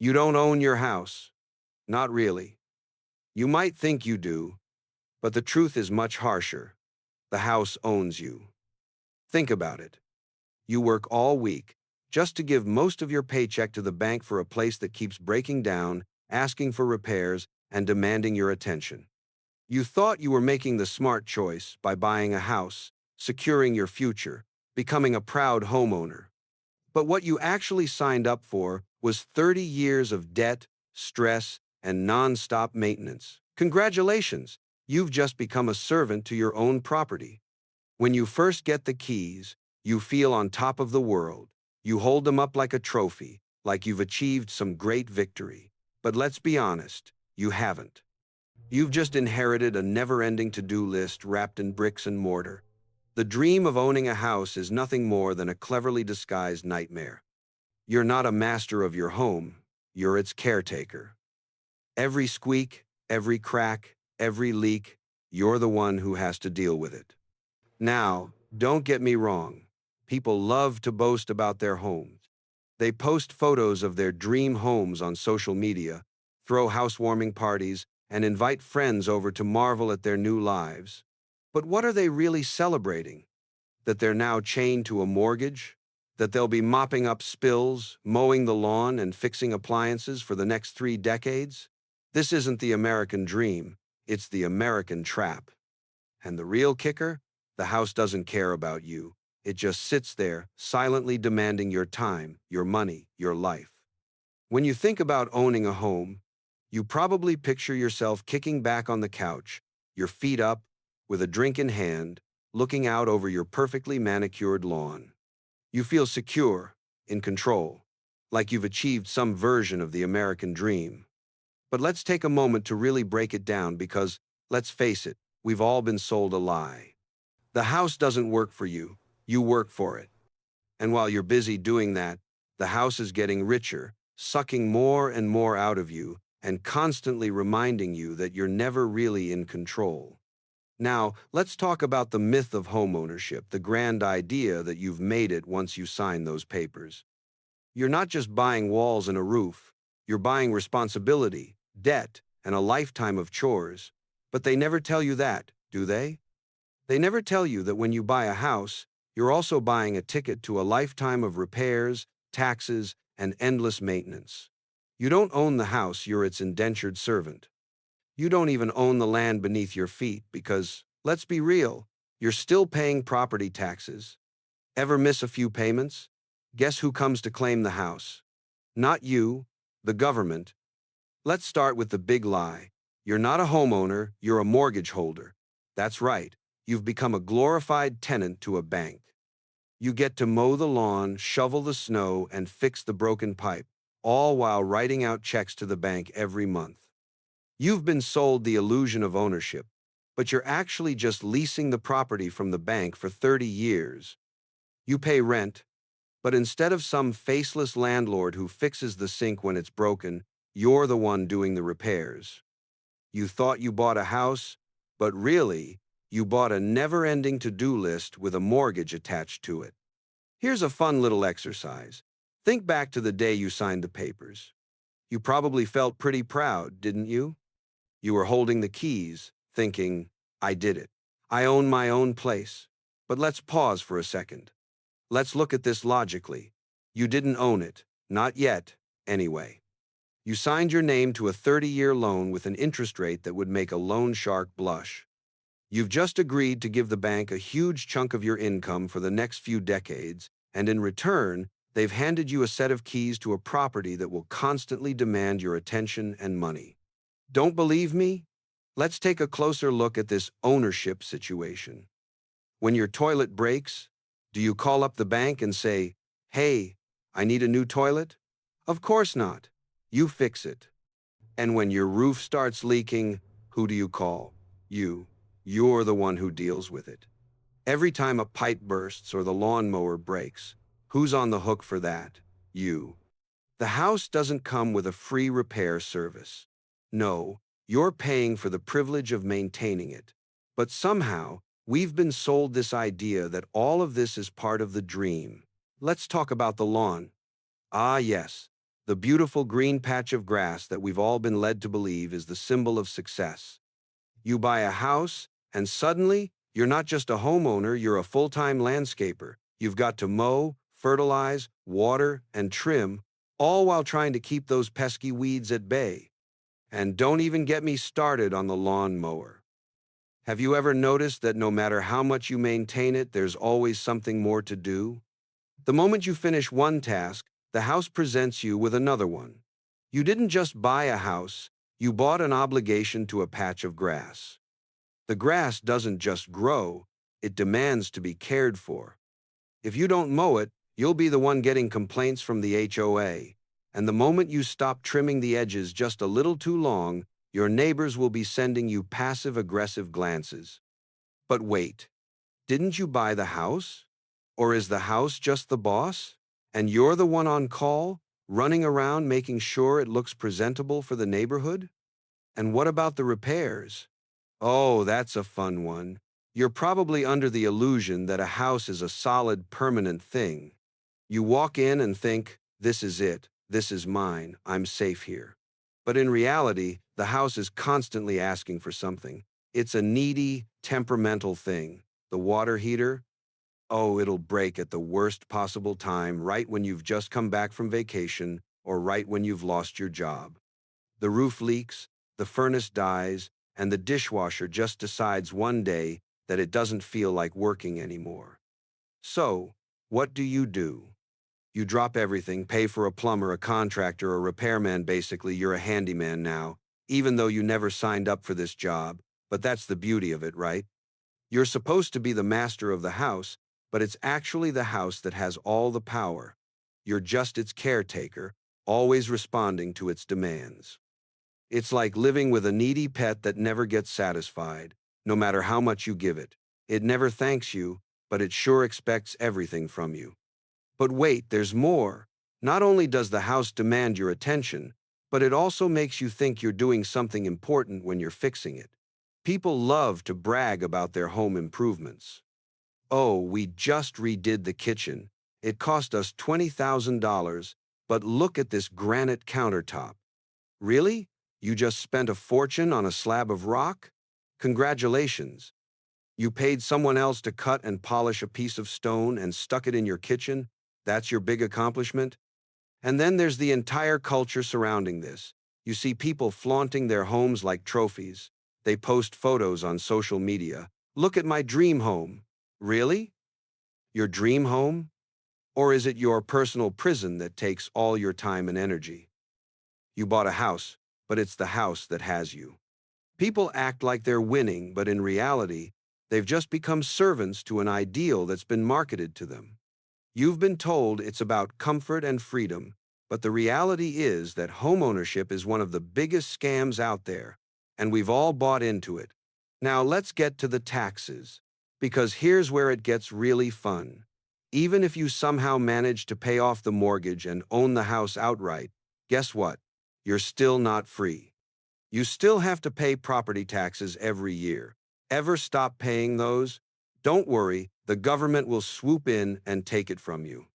You don't own your house. Not really. You might think you do, but the truth is much harsher. The house owns you. Think about it. You work all week just to give most of your paycheck to the bank for a place that keeps breaking down, asking for repairs, and demanding your attention. You thought you were making the smart choice by buying a house, securing your future, becoming a proud homeowner. But what you actually signed up for was 30 years of debt, stress, and non-stop maintenance. Congratulations, you've just become a servant to your own property. When you first get the keys, you feel on top of the world. You hold them up like a trophy, like you've achieved some great victory. But let's be honest, you haven't. You've just inherited a never-ending to-do list wrapped in bricks and mortar. The dream of owning a house is nothing more than a cleverly disguised nightmare. You're not a master of your home, you're its caretaker. Every squeak, every crack, every leak, you're the one who has to deal with it. Now, don't get me wrong. People love to boast about their homes. They post photos of their dream homes on social media, throw housewarming parties, and invite friends over to marvel at their new lives. But what are they really celebrating? That they're now chained to a mortgage? That they'll be mopping up spills, mowing the lawn, and fixing appliances for the next 3 decades? This isn't the American dream, it's the American trap. And the real kicker? The house doesn't care about you. It just sits there, silently demanding your time, your money, your life. When you think about owning a home, you probably picture yourself kicking back on the couch, your feet up, with a drink in hand, looking out over your perfectly manicured lawn. You feel secure, in control, like you've achieved some version of the American dream. But let's take a moment to really break it down because, let's face it, we've all been sold a lie. The house doesn't work for you, you work for it. And while you're busy doing that, the house is getting richer, sucking more and more out of you, and constantly reminding you that you're never really in control. Now, let's talk about the myth of homeownership, the grand idea that you've made it once you sign those papers. You're not just buying walls and a roof, you're buying responsibility, debt, and a lifetime of chores. But they never tell you that, do they? They never tell you that when you buy a house, you're also buying a ticket to a lifetime of repairs, taxes, and endless maintenance. You don't own the house, you're its indentured servant. You don't even own the land beneath your feet because, let's be real, you're still paying property taxes. Ever miss a few payments? Guess who comes to claim the house? Not you, the government. Let's start with the big lie. You're not a homeowner, you're a mortgage holder. That's right, you've become a glorified tenant to a bank. You get to mow the lawn, shovel the snow, and fix the broken pipe, all while writing out checks to the bank every month. You've been sold the illusion of ownership, but you're actually just leasing the property from the bank for 30 years. You pay rent, but instead of some faceless landlord who fixes the sink when it's broken, you're the one doing the repairs. You thought you bought a house, but really, you bought a never-ending to-do list with a mortgage attached to it. Here's a fun little exercise. Think back to the day you signed the papers. You probably felt pretty proud, didn't you? You were holding the keys, thinking, I did it. I own my own place. But let's pause for a second. Let's look at this logically. You didn't own it, not yet, anyway. You signed your name to a 30-year loan with an interest rate that would make a loan shark blush. You've just agreed to give the bank a huge chunk of your income for the next few decades, and in return, they've handed you a set of keys to a property that will constantly demand your attention and money. Don't believe me? Let's take a closer look at this ownership situation. When your toilet breaks, do you call up the bank and say, hey, I need a new toilet? Of course not. You fix it. And when your roof starts leaking, who do you call? You. You're the one who deals with it. Every time a pipe bursts or the lawnmower breaks, who's on the hook for that? You. The house doesn't come with a free repair service. No, you're paying for the privilege of maintaining it. But somehow, we've been sold this idea that all of this is part of the dream. Let's talk about the lawn. Ah, yes, the beautiful green patch of grass that we've all been led to believe is the symbol of success. You buy a house, and suddenly, you're not just a homeowner, you're a full-time landscaper. You've got to mow, fertilize, water, and trim, all while trying to keep those pesky weeds at bay. And don't even get me started on the lawn mower. Have you ever noticed that no matter how much you maintain it, there's always something more to do? The moment you finish one task, the house presents you with another one. You didn't just buy a house, you bought an obligation to a patch of grass. The grass doesn't just grow, it demands to be cared for. If you don't mow it, you'll be the one getting complaints from the HOA. And the moment you stop trimming the edges just a little too long, your neighbors will be sending you passive-aggressive glances. But wait, didn't you buy the house? Or is the house just the boss? And you're the one on call, running around making sure it looks presentable for the neighborhood? And what about the repairs? Oh, that's a fun one. You're probably under the illusion that a house is a solid, permanent thing. You walk in and think, this is it, this is mine, I'm safe here. But in reality, the house is constantly asking for something. It's a needy, temperamental thing. The water heater? Oh, it'll break at the worst possible time, right when you've just come back from vacation or right when you've lost your job. The roof leaks, the furnace dies, and the dishwasher just decides one day that it doesn't feel like working anymore. So, what do? You drop everything, pay for a plumber, a contractor, a repairman. Basically, you're a handyman now, even though you never signed up for this job. But that's the beauty of it, right? You're supposed to be the master of the house, but it's actually the house that has all the power. You're just its caretaker, always responding to its demands. It's like living with a needy pet that never gets satisfied, no matter how much you give it. It never thanks you, but it sure expects everything from you. But wait, there's more. Not only does the house demand your attention, but it also makes you think you're doing something important when you're fixing it. People love to brag about their home improvements. Oh, we just redid the kitchen. It cost us $20,000, but look at this granite countertop. Really? You just spent a fortune on a slab of rock? Congratulations. You paid someone else to cut and polish a piece of stone and stuck it in your kitchen? That's your big accomplishment? And then there's the entire culture surrounding this. You see people flaunting their homes like trophies. They post photos on social media. Look at my dream home. Really? Your dream home? Or is it your personal prison that takes all your time and energy? You bought a house, but it's the house that has you. People act like they're winning, but in reality, they've just become servants to an ideal that's been marketed to them. You've been told it's about comfort and freedom, but the reality is that homeownership is one of the biggest scams out there, and we've all bought into it. Now let's get to the taxes, because here's where it gets really fun. Even if you somehow manage to pay off the mortgage and own the house outright, guess what? You're still not free. You still have to pay property taxes every year. Ever stop paying those? Don't worry, the government will swoop in and take it from you.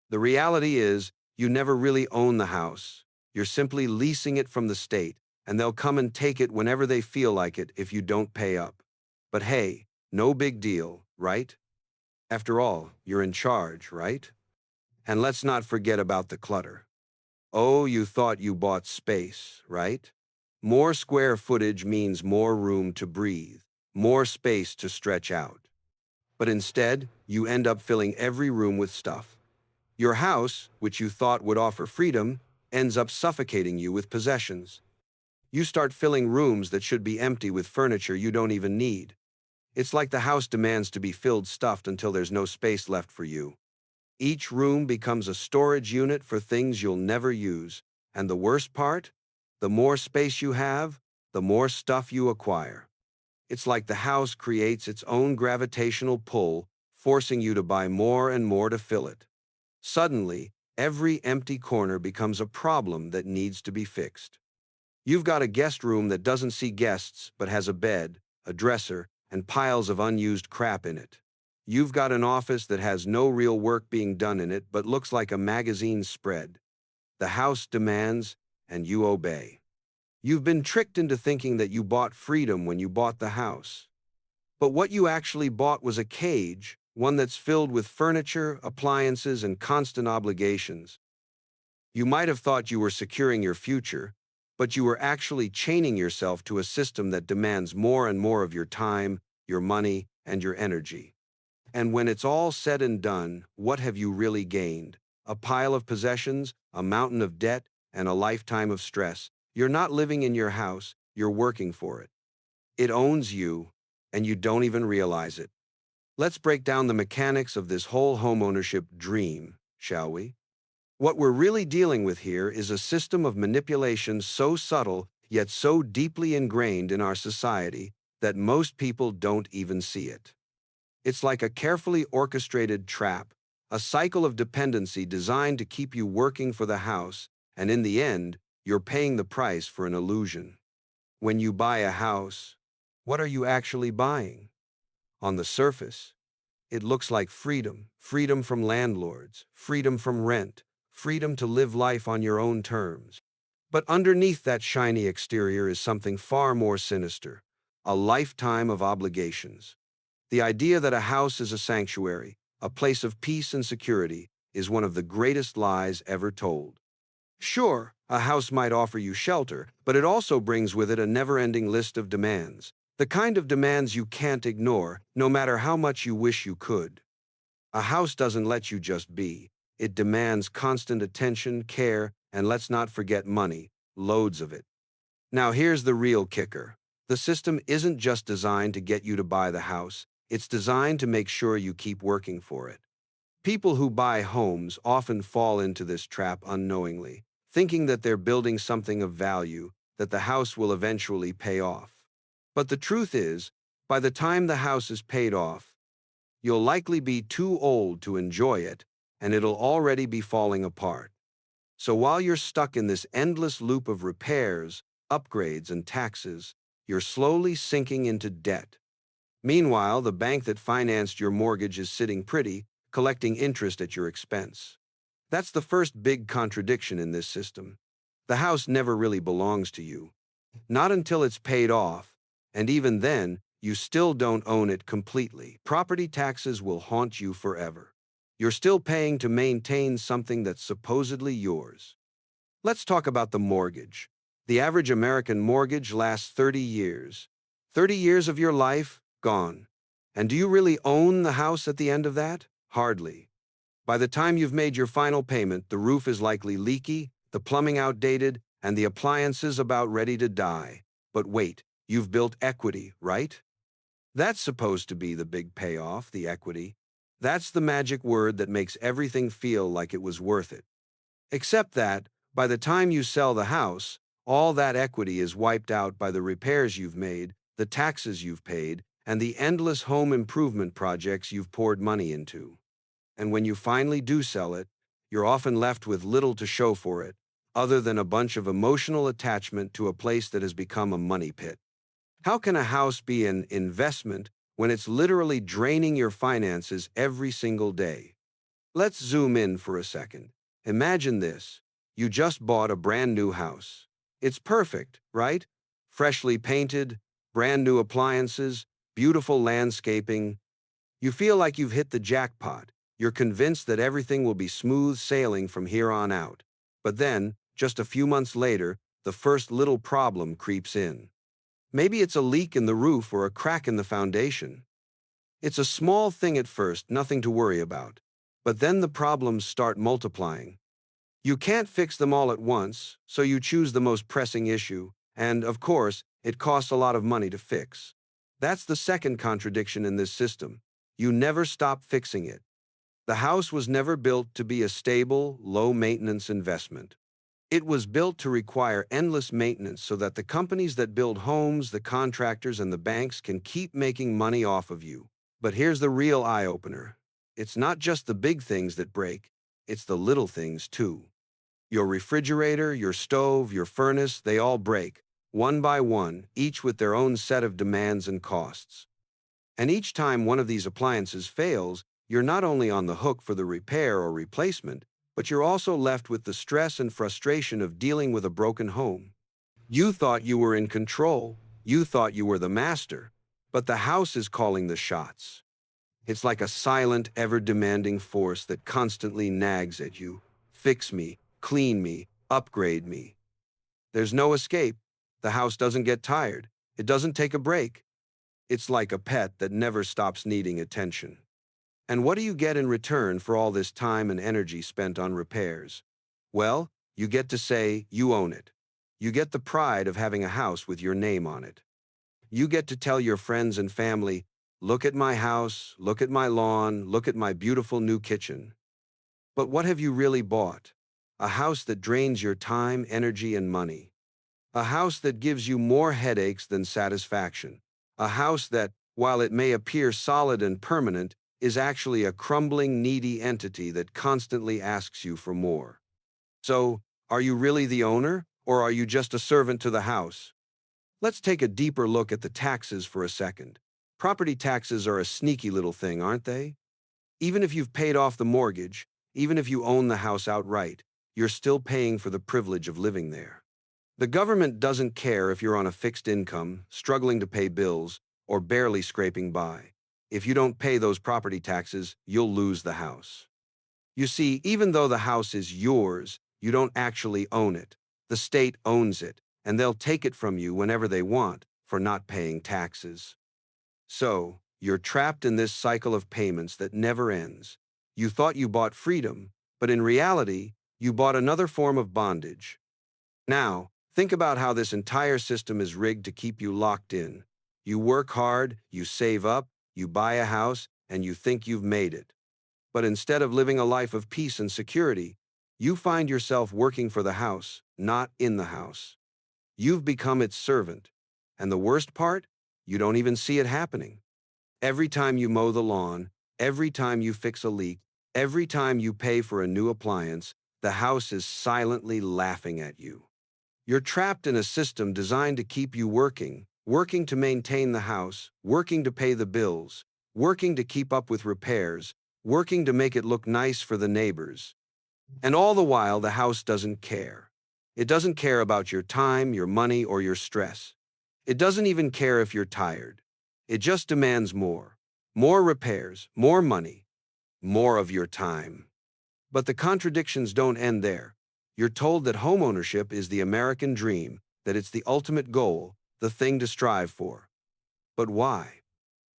The reality is, you never really own the house. You're simply leasing it from the state, and they'll come and take it whenever they feel like it if you don't pay up. But hey, no big deal, right? After all, you're in charge, right? And let's not forget about the clutter. Oh, you thought you bought space, right? More square footage means more room to breathe, more space to stretch out. But instead, you end up filling every room with stuff. Your house, which you thought would offer freedom, ends up suffocating you with possessions. You start filling rooms that should be empty with furniture you don't even need. It's like the house demands to be filled stuffed until there's no space left for you. Each room becomes a storage unit for things you'll never use. And the worst part? The more space you have, the more stuff you acquire. It's like the house creates its own gravitational pull, forcing you to buy more and more to fill it. Suddenly, every empty corner becomes a problem that needs to be fixed. You've got a guest room that doesn't see guests but has a bed, a dresser, and piles of unused crap in it. You've got an office that has no real work being done in it but looks like a magazine spread. The house demands, and you obey. You've been tricked into thinking that you bought freedom when you bought the house. But what you actually bought was a cage, one that's filled with furniture, appliances, and constant obligations. You might have thought you were securing your future, but you were actually chaining yourself to a system that demands more and more of your time, your money, and your energy. And when it's all said and done, what have you really gained? A pile of possessions, a mountain of debt, and a lifetime of stress. You're not living in your house, you're working for it. It owns you, and you don't even realize it. Let's break down the mechanics of this whole homeownership dream, shall we? What we're really dealing with here is a system of manipulation so subtle, yet so deeply ingrained in our society, that most people don't even see it. It's like a carefully orchestrated trap, a cycle of dependency designed to keep you working for the house, and in the end, you're paying the price for an illusion. When you buy a house, what are you actually buying? On the surface, it looks like freedom, freedom from landlords, freedom from rent, freedom to live life on your own terms. But underneath that shiny exterior is something far more sinister, a lifetime of obligations. The idea that a house is a sanctuary, a place of peace and security, is one of the greatest lies ever told. Sure, a house might offer you shelter, but it also brings with it a never-ending list of demands, the kind of demands you can't ignore, no matter how much you wish you could. A house doesn't let you just be. It demands constant attention, care, and let's not forget money, loads of it. Now here's the real kicker. The system isn't just designed to get you to buy the house, it's designed to make sure you keep working for it. People who buy homes often fall into this trap unknowingly, thinking that they're building something of value, that the house will eventually pay off. But the truth is, by the time the house is paid off, you'll likely be too old to enjoy it, and it'll already be falling apart. So while you're stuck in this endless loop of repairs, upgrades, and taxes, you're slowly sinking into debt. Meanwhile, the bank that financed your mortgage is sitting pretty, collecting interest at your expense. That's the first big contradiction in this system. The house never really belongs to you. Not until it's paid off, and even then, you still don't own it completely. Property taxes will haunt you forever. You're still paying to maintain something that's supposedly yours. Let's talk about the mortgage. The average American mortgage lasts 30 years. 30 years of your life, gone. And do you really own the house at the end of that? Hardly. By the time you've made your final payment, the roof is likely leaky, the plumbing outdated, and the appliances about ready to die. But wait, you've built equity, right? That's supposed to be the big payoff, the equity. That's the magic word that makes everything feel like it was worth it. Except that, by the time you sell the house, all that equity is wiped out by the repairs you've made, the taxes you've paid, and the endless home improvement projects you've poured money into. And when you finally do sell it, you're often left with little to show for it, other than a bunch of emotional attachment to a place that has become a money pit. How can a house be an investment when it's literally draining your finances every single day? Let's zoom in for a second. Imagine this. You just bought a brand new house. It's perfect, right? Freshly painted, brand new appliances, beautiful landscaping. You feel like you've hit the jackpot. You're convinced that everything will be smooth sailing from here on out. But then, just a few months later, the first little problem creeps in. Maybe it's a leak in the roof or a crack in the foundation. It's a small thing at first, nothing to worry about. But then the problems start multiplying. You can't fix them all at once, so you choose the most pressing issue, and, of course, it costs a lot of money to fix. That's the second contradiction in this system. You never stop fixing it. The house was never built to be a stable, low-maintenance investment. It was built to require endless maintenance so that the companies that build homes, the contractors, and the banks can keep making money off of you. But here's the real eye-opener. It's not just the big things that break, it's the little things too. Your refrigerator, your stove, your furnace, they all break, one by one, each with their own set of demands and costs. And each time one of these appliances fails, you're not only on the hook for the repair or replacement, but you're also left with the stress and frustration of dealing with a broken home. You thought you were in control. You thought you were the master, but the house is calling the shots. It's like a silent, ever-demanding force that constantly nags at you. Fix me, clean me, upgrade me. There's no escape. The house doesn't get tired. It doesn't take a break. It's like a pet that never stops needing attention. And what do you get in return for all this time and energy spent on repairs? Well, you get to say you own it. You get the pride of having a house with your name on it. You get to tell your friends and family, look at my house, look at my lawn, look at my beautiful new kitchen. But what have you really bought? A house that drains your time, energy, and money. A house that gives you more headaches than satisfaction. A house that, while it may appear solid and permanent, is actually a crumbling, needy entity that constantly asks you for more. So, are you really the owner, or are you just a servant to the house? Let's take a deeper look at the taxes for a second. Property taxes are a sneaky little thing, aren't they? Even if you've paid off the mortgage, even if you own the house outright, you're still paying for the privilege of living there. The government doesn't care if you're on a fixed income, struggling to pay bills, or barely scraping by. If you don't pay those property taxes, you'll lose the house. You see, even though the house is yours, you don't actually own it. The state owns it, and they'll take it from you whenever they want for not paying taxes. So, you're trapped in this cycle of payments that never ends. You thought you bought freedom, but in reality, you bought another form of bondage. Now, think about how this entire system is rigged to keep you locked in. You work hard, you save up, you buy a house, and you think you've made it. But instead of living a life of peace and security, you find yourself working for the house, not in the house. You've become its servant. And the worst part? You don't even see it happening. Every time you mow the lawn, every time you fix a leak, every time you pay for a new appliance, the house is silently laughing at you. You're trapped in a system designed to keep you working, working to maintain the house, working to pay the bills, working to keep up with repairs, working to make it look nice for the neighbors. And all the while, the house doesn't care. It doesn't care about your time, your money, or your stress. It doesn't even care if you're tired. It just demands more. More repairs, more money, more of your time. But the contradictions don't end there. You're told that homeownership is the American dream, that it's the ultimate goal, the thing to strive for. But why?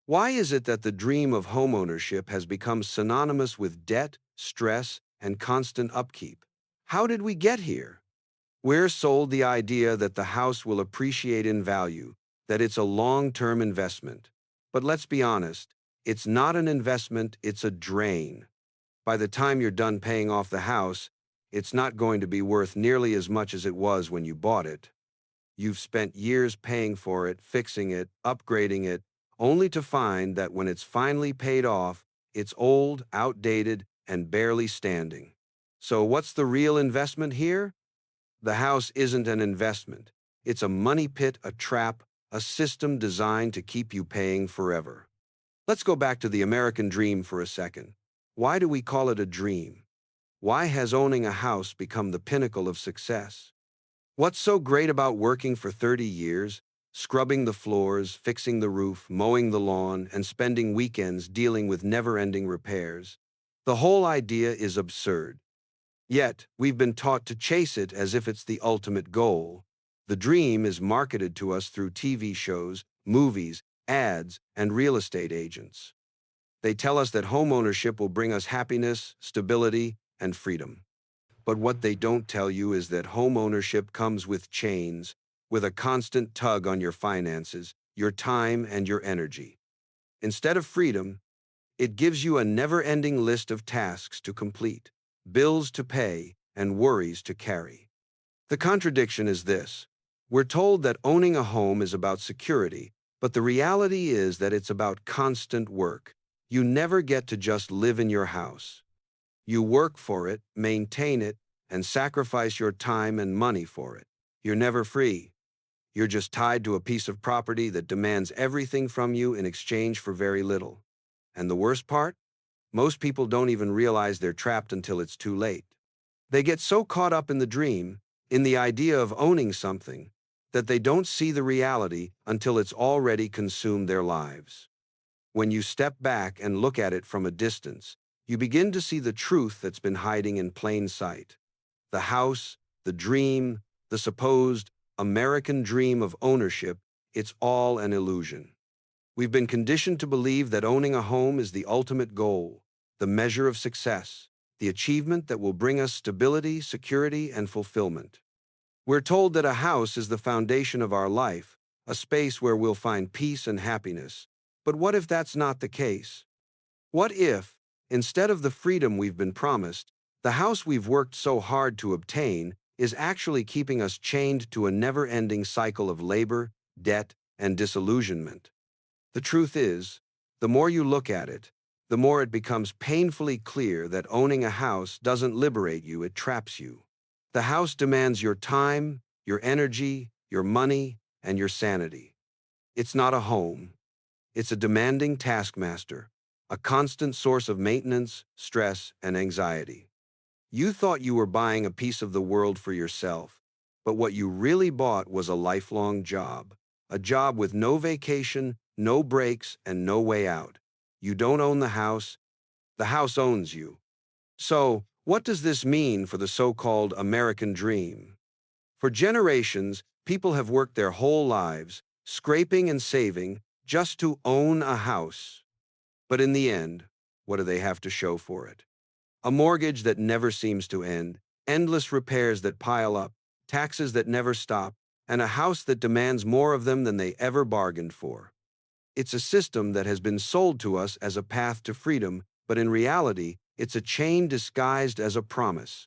Why is it that the dream of homeownership has become synonymous with debt, stress, and constant upkeep? How did we get here? We're sold the idea that the house will appreciate in value, that it's a long-term investment. But let's be honest, it's not an investment, it's a drain. By the time you're done paying off the house, it's not going to be worth nearly as much as it was when you bought it. You've spent years paying for it, fixing it, upgrading it, only to find that when it's finally paid off, it's old, outdated, and barely standing. So what's the real investment here? The house isn't an investment. It's a money pit, a trap, a system designed to keep you paying forever. Let's go back to the American dream for a second. Why do we call it a dream? Why has owning a house become the pinnacle of success? What's so great about working for 30 years, scrubbing the floors, fixing the roof, mowing the lawn, and spending weekends dealing with never-ending repairs? The whole idea is absurd. Yet, we've been taught to chase it as if it's the ultimate goal. The dream is marketed to us through TV shows, movies, ads, and real estate agents. They tell us that homeownership will bring us happiness, stability, and freedom. But what they don't tell you is that homeownership comes with chains, with a constant tug on your finances, your time, and your energy. Instead of freedom, it gives you a never-ending list of tasks to complete, bills to pay, and worries to carry. The contradiction is this. We're told that owning a home is about security, but the reality is that it's about constant work. You never get to just live in your house. You work for it, maintain it, and sacrifice your time and money for it. You're never free. You're just tied to a piece of property that demands everything from you in exchange for very little. And the worst part? Most people don't even realize they're trapped until it's too late. They get so caught up in the dream, in the idea of owning something, that they don't see the reality until it's already consumed their lives. When you step back and look at it from a distance, you begin to see the truth that's been hiding in plain sight. The house, the dream, the supposed American dream of ownership, it's all an illusion. We've been conditioned to believe that owning a home is the ultimate goal, the measure of success, the achievement that will bring us stability, security, and fulfillment. We're told that a house is the foundation of our life, a space where we'll find peace and happiness. But what if that's not the case? What if, instead of the freedom we've been promised, the house we've worked so hard to obtain is actually keeping us chained to a never-ending cycle of labor, debt, and disillusionment? The truth is, the more you look at it, the more it becomes painfully clear that owning a house doesn't liberate you, it traps you. The house demands your time, your energy, your money, and your sanity. It's not a home. It's a demanding taskmaster, a constant source of maintenance, stress, and anxiety. You thought you were buying a piece of the world for yourself, but what you really bought was a lifelong job. A job with no vacation, no breaks, and no way out. You don't own the house owns you. So, what does this mean for the so-called American dream? For generations, people have worked their whole lives, scraping and saving, just to own a house. But in the end, what do they have to show for it? A mortgage that never seems to end, endless repairs that pile up, taxes that never stop, and a house that demands more of them than they ever bargained for. It's a system that has been sold to us as a path to freedom, but in reality, it's a chain disguised as a promise.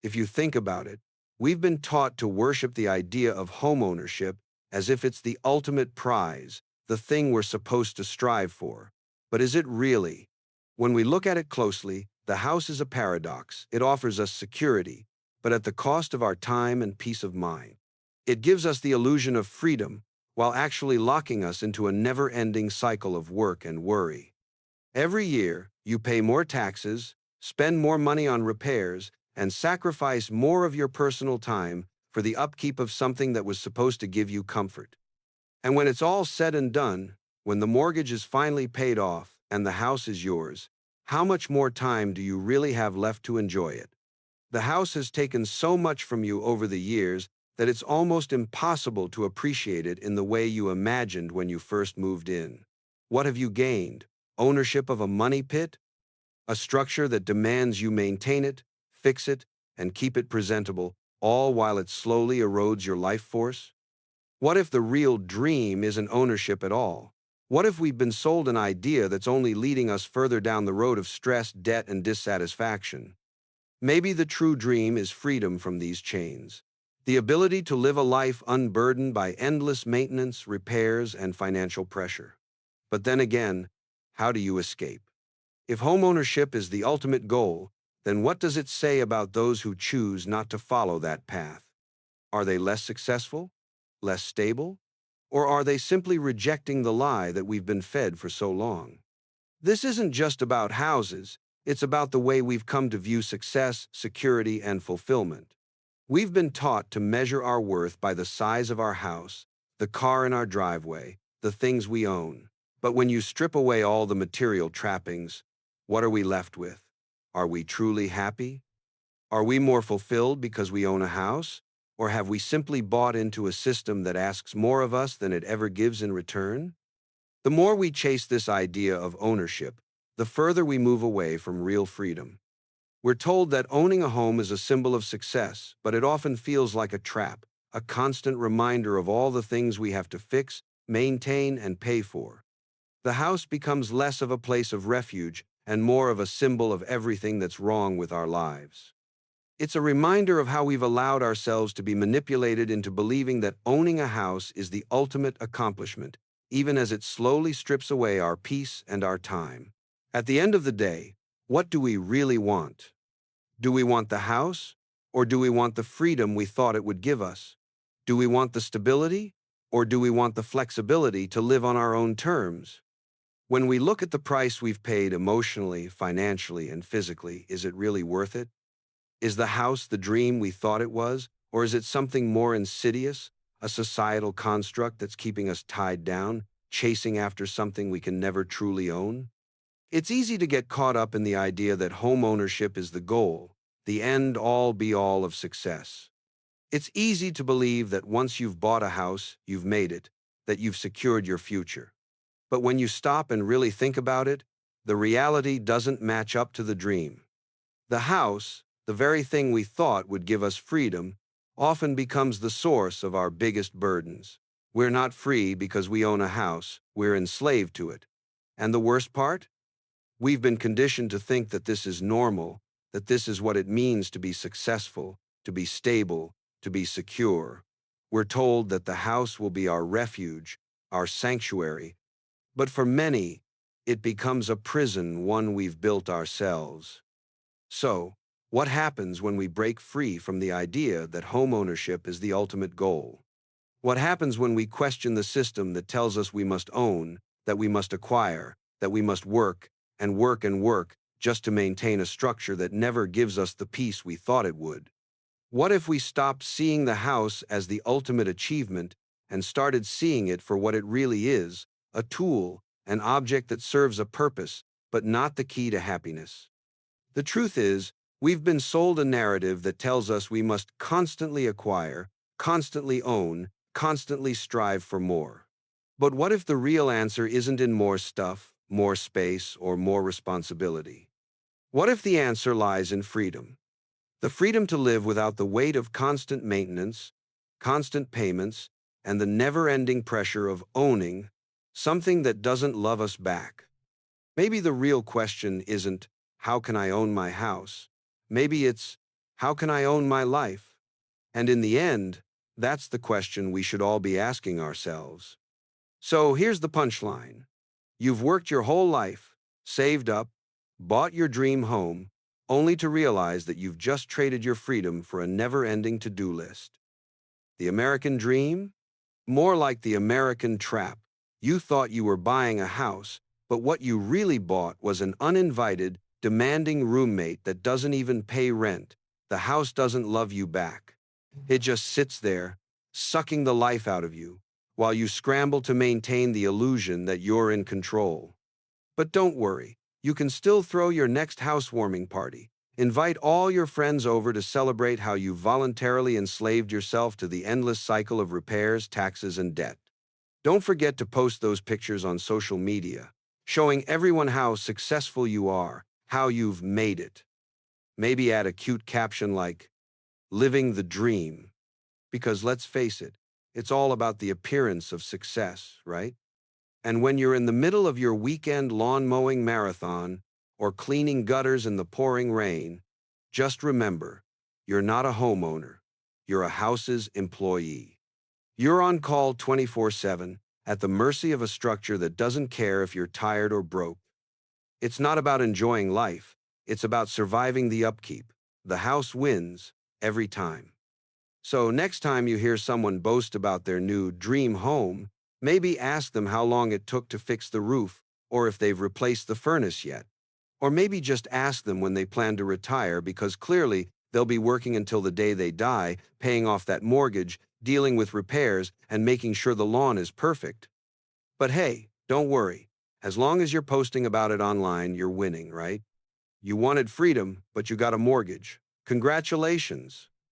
If you think about it, we've been taught to worship the idea of homeownership as if it's the ultimate prize, the thing we're supposed to strive for. But is it really? When we look at it closely, the house is a paradox. It offers us security, but at the cost of our time and peace of mind. It gives us the illusion of freedom, while actually locking us into a never-ending cycle of work and worry. Every year, you pay more taxes, spend more money on repairs, and sacrifice more of your personal time for the upkeep of something that was supposed to give you comfort. And when it's all said and done, when the mortgage is finally paid off and the house is yours, how much more time do you really have left to enjoy it? The house has taken so much from you over the years that it's almost impossible to appreciate it in the way you imagined when you first moved in. What have you gained? Ownership of a money pit? A structure that demands you maintain it, fix it, and keep it presentable, all while it slowly erodes your life force? What if the real dream isn't ownership at all? What if we've been sold an idea that's only leading us further down the road of stress, debt, and dissatisfaction? Maybe the true dream is freedom from these chains. The ability to live a life unburdened by endless maintenance, repairs, and financial pressure. But then again, how do you escape? If homeownership is the ultimate goal, then what does it say about those who choose not to follow that path? Are they less successful? Less stable? Or are they simply rejecting the lie that we've been fed for so long? This isn't just about houses, it's about the way we've come to view success, security, and fulfillment. We've been taught to measure our worth by the size of our house, the car in our driveway, the things we own. But when you strip away all the material trappings, what are we left with? Are we truly happy? Are we more fulfilled because we own a house? Or have we simply bought into a system that asks more of us than it ever gives in return? The more we chase this idea of ownership, the further we move away from real freedom. We're told that owning a home is a symbol of success, but it often feels like a trap, a constant reminder of all the things we have to fix, maintain, and pay for. The house becomes less of a place of refuge and more of a symbol of everything that's wrong with our lives. It's a reminder of how we've allowed ourselves to be manipulated into believing that owning a house is the ultimate accomplishment, even as it slowly strips away our peace and our time. At the end of the day, what do we really want? Do we want the house, or do we want the freedom we thought it would give us? Do we want the stability, or do we want the flexibility to live on our own terms? When we look at the price we've paid emotionally, financially, and physically, is it really worth it? Is the house the dream we thought it was, or is it something more insidious, a societal construct that's keeping us tied down, chasing after something we can never truly own? It's easy to get caught up in the idea that home ownership is the goal, the end-all be-all of success. It's easy to believe that once you've bought a house, you've made it, that you've secured your future. But when you stop and really think about it, the reality doesn't match up to the dream. The house, the very thing we thought would give us freedom, often becomes the source of our biggest burdens. We're not free because we own a house, we're enslaved to it. And the worst part? We've been conditioned to think that this is normal, that this is what it means to be successful, to be stable, to be secure. We're told that the house will be our refuge, our sanctuary, but for many, it becomes a prison, one we've built ourselves. So, what happens when we break free from the idea that homeownership is the ultimate goal? What happens when we question the system that tells us we must own, that we must acquire, that we must work and work and work just to maintain a structure that never gives us the peace we thought it would? What if we stopped seeing the house as the ultimate achievement and started seeing it for what it really is, a tool, an object that serves a purpose, but not the key to happiness? The truth is, we've been sold a narrative that tells us we must constantly acquire, constantly own, constantly strive for more. But what if the real answer isn't in more stuff, more space, or more responsibility? What if the answer lies in freedom? The freedom to live without the weight of constant maintenance, constant payments, and the never-ending pressure of owning something that doesn't love us back. Maybe the real question isn't, how can I own my house? Maybe it's, how can I own my life? And in the end, that's the question we should all be asking ourselves. So here's the punchline. You've worked your whole life, saved up, bought your dream home, only to realize that you've just traded your freedom for a never-ending to-do list. The American dream? More like the American trap. You thought you were buying a house, but what you really bought was an uninvited, demanding roommate that doesn't even pay rent. The house doesn't love you back. It just sits there, sucking the life out of you, while you scramble to maintain the illusion that you're in control. But don't worry, you can still throw your next housewarming party. Invite all your friends over to celebrate how you voluntarily enslaved yourself to the endless cycle of repairs, taxes, and debt. Don't forget to post those pictures on social media, showing everyone how successful you are, how you've made it. Maybe add a cute caption like, "Living the dream." Because let's face it, it's all about the appearance of success, right? And when you're in the middle of your weekend lawn mowing marathon or cleaning gutters in the pouring rain, just remember, you're not a homeowner. You're a house's employee. You're on call 24/7, at the mercy of a structure that doesn't care if you're tired or broke. It's not about enjoying life. It's about surviving the upkeep. The house wins every time. So next time you hear someone boast about their new dream home, maybe ask them how long it took to fix the roof or if they've replaced the furnace yet. Or maybe just ask them when they plan to retire, because clearly they'll be working until the day they die, paying off that mortgage, dealing with repairs, and making sure the lawn is perfect. But hey, don't worry. As long as you're posting about it online, you're winning, right? You wanted freedom, but you got a mortgage. Congratulations.